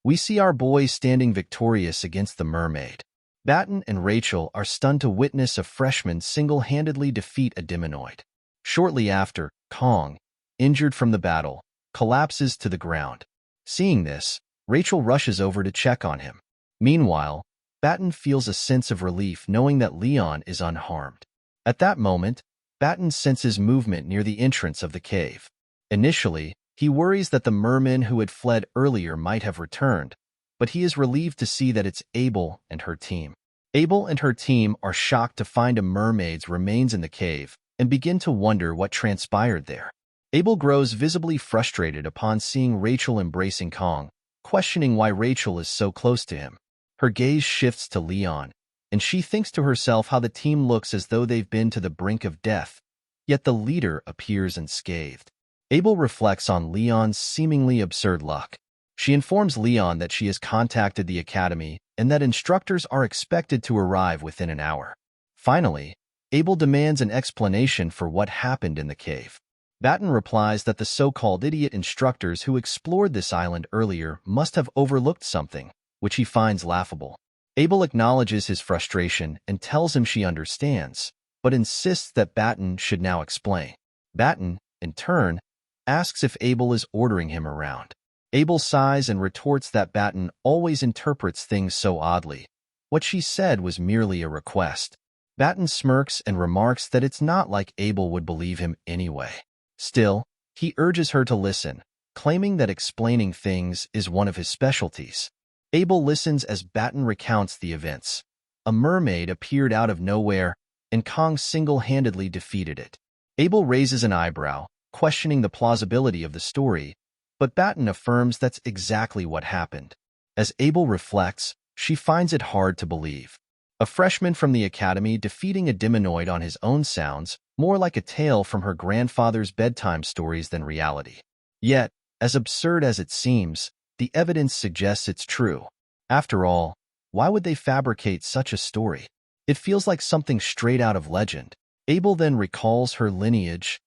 We see our boy standing victorious against the mermaid. Batten and Rachel are stunned to witness a freshman single-handedly defeat a demonoid. Shortly after, Kong, injured from the battle, collapses to the ground. Seeing this, Rachel rushes over to check on him. Meanwhile, Batten feels a sense of relief knowing that Leon is unharmed. At that moment, Batten senses movement near the entrance of the cave. Initially, he worries that the mermen who had fled earlier might have returned, but he is relieved to see that it's Abel and her team. Abel and her team are shocked to find a mermaid's remains in the cave and begin to wonder what transpired there. Abel grows visibly frustrated upon seeing Rachel embracing Kong, questioning why Rachel is so close to him. Her gaze shifts to Leon, and she thinks to herself how the team looks as though they've been to the brink of death, yet the leader appears unscathed. Abel reflects on Leon's seemingly absurd luck. She informs Leon that she has contacted the academy and that instructors are expected to arrive within an hour. Finally, Abel demands an explanation for what happened in the cave. Batten replies that the so-called idiot instructors who explored this island earlier must have overlooked something, which he finds laughable. Abel acknowledges his frustration and tells him she understands, but insists that Batten should now explain. Batten, in turn, asks if Abel is ordering him around. Abel sighs and retorts that Batten always interprets things so oddly. What she said was merely a request. Batten smirks and remarks that it's not like Abel would believe him anyway. Still, he urges her to listen, claiming that explaining things is one of his specialties. Abel listens as Batten recounts the events. A mermaid appeared out of nowhere, and Kong single-handedly defeated it. Abel raises an eyebrow, questioning the plausibility of the story, but Batten affirms that's exactly what happened. As Abel reflects, she finds it hard to believe. A freshman from the academy defeating a demonoid on his own sounds more like a tale from her grandfather's bedtime stories than reality. Yet, as absurd as it seems, the evidence suggests it's true. After all, why would they fabricate such a story? It feels like something straight out of legend. Abel then recalls her lineage,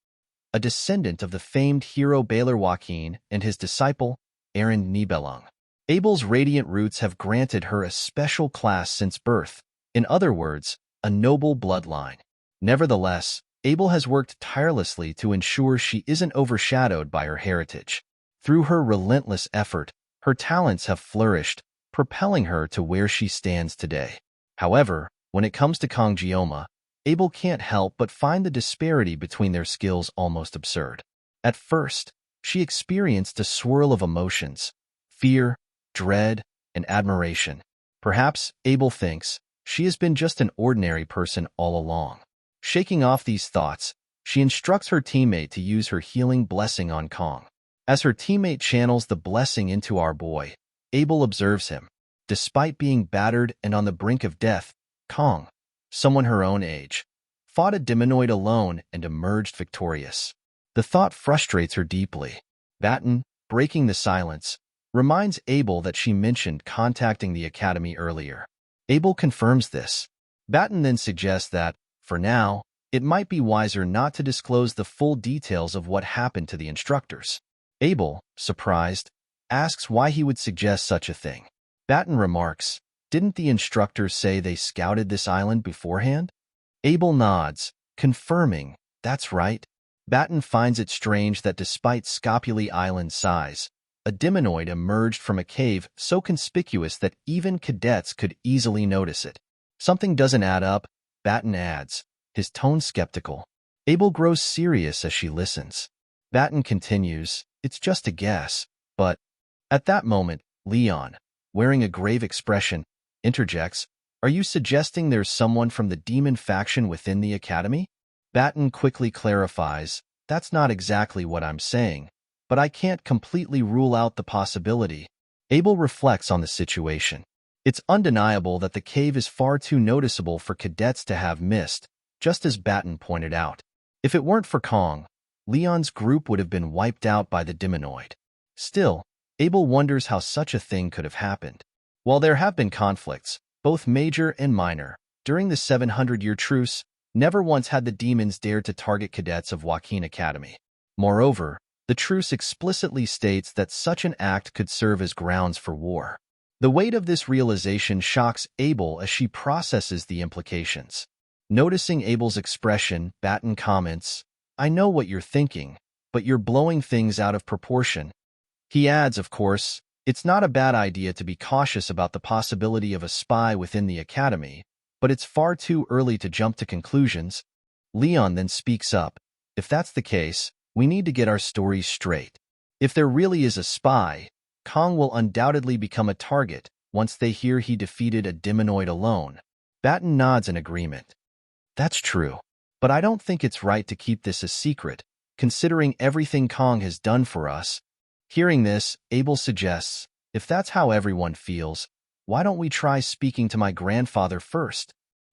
a descendant of the famed hero Baylor Joaquin and his disciple, Aaron Nibelung. Abel's radiant roots have granted her a special class since birth, in other words, a noble bloodline. Nevertheless, Abel has worked tirelessly to ensure she isn't overshadowed by her heritage. Through her relentless effort, her talents have flourished, propelling her to where she stands today. However, when it comes to Kong Jioma, Abel can't help but find the disparity between their skills almost absurd. At first, she experienced a swirl of emotions: fear, dread, and admiration. Perhaps, Abel thinks, she has been just an ordinary person all along. Shaking off these thoughts, she instructs her teammate to use her healing blessing on Kong. As her teammate channels the blessing into our boy, Abel observes him. Despite being battered and on the brink of death, Kong, someone her own age, fought a demonoid alone and emerged victorious. The thought frustrates her deeply. Batten, breaking the silence, reminds Abel that she mentioned contacting the academy earlier. Abel confirms this. Batten then suggests that, for now, it might be wiser not to disclose the full details of what happened to the instructors. Abel, surprised, asks why he would suggest such a thing. Batten remarks, "Didn't the instructors say they scouted this island beforehand?" Abel nods, confirming, "That's right." Batten finds it strange that despite Scopuli Island's size, a demonoid emerged from a cave so conspicuous that even cadets could easily notice it. Something doesn't add up, Batten adds, his tone skeptical. Abel grows serious as she listens. Batten continues, "It's just a guess, but..." At that moment, Leon, wearing a grave expression, interjects, "Are you suggesting there's someone from the demon faction within the academy?" Batten quickly clarifies, "That's not exactly what I'm saying, but I can't completely rule out the possibility." Abel reflects on the situation. It's undeniable that the cave is far too noticeable for cadets to have missed, just as Batten pointed out. If it weren't for Kong, Leon's group would have been wiped out by the demonoid. Still, Abel wonders how such a thing could have happened. While there have been conflicts, both major and minor, during the 700-year truce, never once had the demons dared to target cadets of Joaquin Academy. Moreover, The truce explicitly states that such an act could serve as grounds for war. The weight of this realization shocks Abel as she processes the implications. Noticing Abel's expression, Batten comments, "I know what you're thinking, but you're blowing things out of proportion." He adds, of course, it's not a bad idea to be cautious about the possibility of a spy within the academy, but it's far too early to jump to conclusions. Leon then speaks up, "If that's the case, we need to get our stories straight. If there really is a spy, Kong will undoubtedly become a target once they hear he defeated a demonoid alone." Batten nods in agreement. "That's true, but I don't think it's right to keep this a secret, considering everything Kong has done for us." Hearing this, Abel suggests, "If that's how everyone feels, why don't we try speaking to my grandfather first?"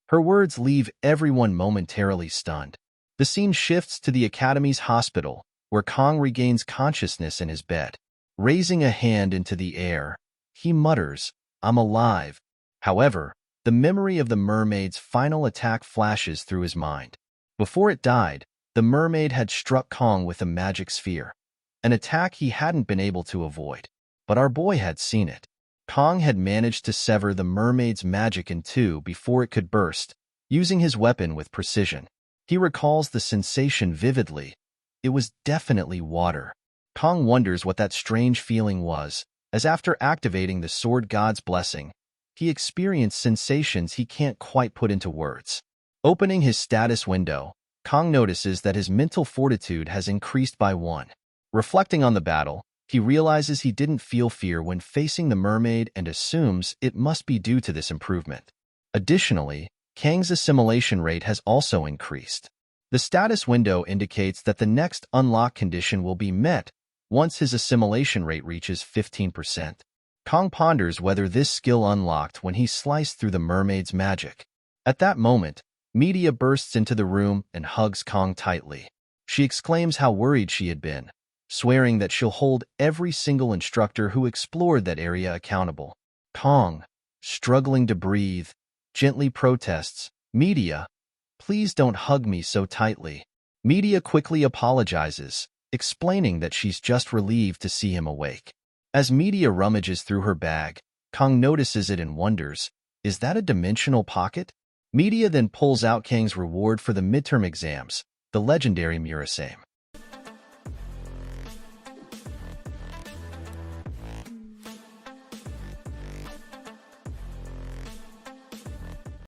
Her words leave everyone momentarily stunned. The scene shifts to the Academy's hospital, where Kong regains consciousness in his bed. Raising a hand into the air, he mutters, "I'm alive." However, the memory of the mermaid's final attack flashes through his mind. Before it died, the mermaid had struck Kong with a magic sphere, an attack he hadn't been able to avoid. But our boy had seen it. Kong had managed to sever the mermaid's magic in two before it could burst, using his weapon with precision. He recalls the sensation vividly. It was definitely water. Kong wonders what that strange feeling was, as after activating the sword god's blessing, he experienced sensations he can't quite put into words. Opening his status window, Kong notices that his mental fortitude has increased by 1. Reflecting on the battle, he realizes he didn't feel fear when facing the mermaid and assumes it must be due to this improvement. Additionally, Kang's assimilation rate has also increased. The status window indicates that the next unlock condition will be met once his assimilation rate reaches 15%. Kong ponders whether this skill unlocked when he sliced through the mermaid's magic. At that moment, Media bursts into the room and hugs Kong tightly. She exclaims how worried she had been, swearing that she'll hold every single instructor who explored that area accountable. Kong, struggling to breathe, gently protests, "Media, please don't hug me so tightly." Media quickly apologizes, explaining that she's just relieved to see him awake. As Media rummages through her bag, Kong notices it and wonders, is that a dimensional pocket? Media then pulls out Kang's reward for the midterm exams, the legendary Murasame.